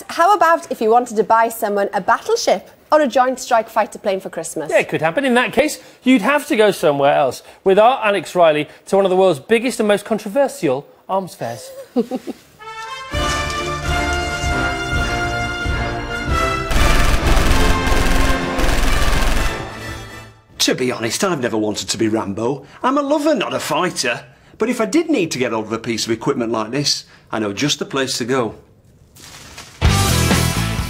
fact, how about if you wanted to buy someone a battleship or a Joint Strike Fighter plane for Christmas? Yeah, it could happen. In that case, you'd have to go somewhere else with our Alex Riley to one of the world's biggest and most controversial arms fairs. To be honest, I've never wanted to be Rambo. I'm a lover, not a fighter. But if I did need to get hold of a piece of equipment like this, I know just the place to go.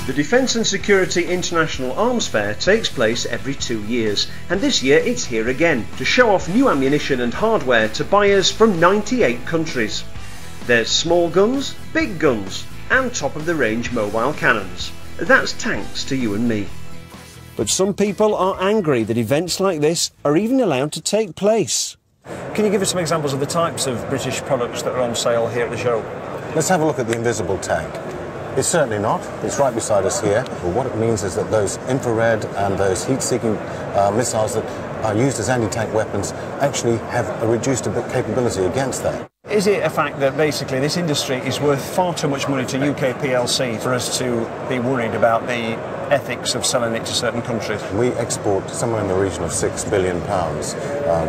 The Defence and Security International Arms Fair takes place every 2 years, and this year it's here again to show off new ammunition and hardware to buyers from 98 countries. There's small guns, big guns, and top-of-the-range mobile cannons. That's tanks to you and me. But some people are angry that events like this are even allowed to take place. Can you give us some examples of the types of British products that are on sale here at the show? Let's have a look at the invisible tank. It's certainly not. It's right beside us here. But what it means is that those infrared and those heat-seeking missiles that are used as anti-tank weapons actually have a reduced capability against that. Is it a fact that basically this industry is worth far too much money to UK PLC for us to be worried about the ethics of selling it to certain countries? We export somewhere in the region of £6 billion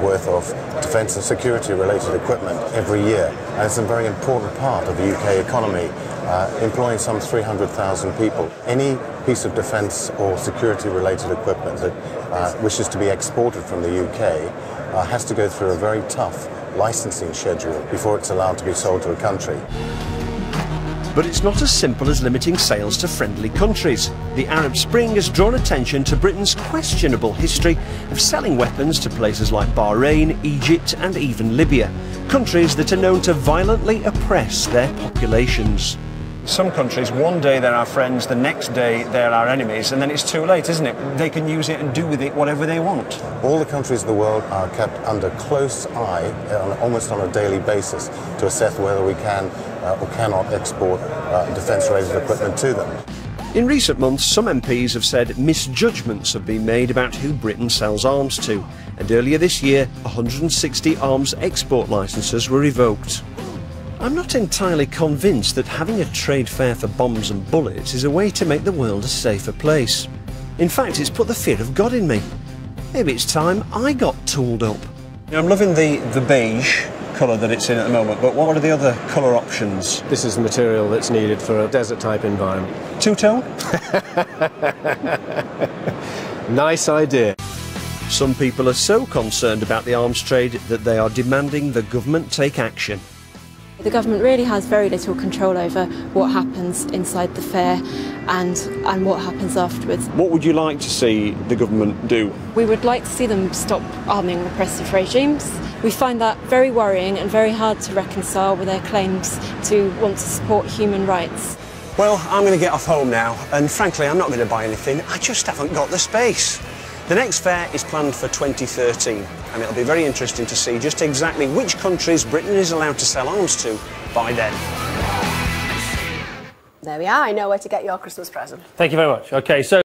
worth of defence and security related equipment every year, and it's a very important part of the UK economy, employing some 300,000 people. Any piece of defence or security related equipment that wishes to be exported from the UK has to go through a very tough licensing schedule before it's allowed to be sold to a country. But it's not as simple as limiting sales to friendly countries. The Arab Spring has drawn attention to Britain's questionable history of selling weapons to places like Bahrain, Egypt and even Libya, countries that are known to violently oppress their populations. Some countries, one day they're our friends, the next day they're our enemies, and then it's too late, isn't it? They can use it and do with it whatever they want. All the countries of the world are kept under close eye, almost on a daily basis, to assess whether we can or cannot export defence-related equipment to them. In recent months, some MPs have said misjudgments have been made about who Britain sells arms to, and earlier this year, 160 arms export licences were revoked. I'm not entirely convinced that having a trade fair for bombs and bullets is a way to make the world a safer place. In fact, it's put the fear of God in me. Maybe it's time I got tooled up. I'm loving the beige colour that it's in at the moment, but what are the other colour options? This is the material that's needed for a desert-type environment. Two-tone? Nice idea. Some people are so concerned about the arms trade that they are demanding the government take action. The government really has very little control over what happens inside the fair and what happens afterwards. What would you like to see the government do? We would like to see them stop arming repressive regimes. We find that very worrying and very hard to reconcile with their claims to want to support human rights. Well, I'm going to get off home now, and frankly I'm not going to buy anything. I just haven't got the space. The next fair is planned for 2013, and it'll be very interesting to see just exactly which countries Britain is allowed to sell arms to by then. There we are. I know where to get your Christmas present. Thank you very much. OK, so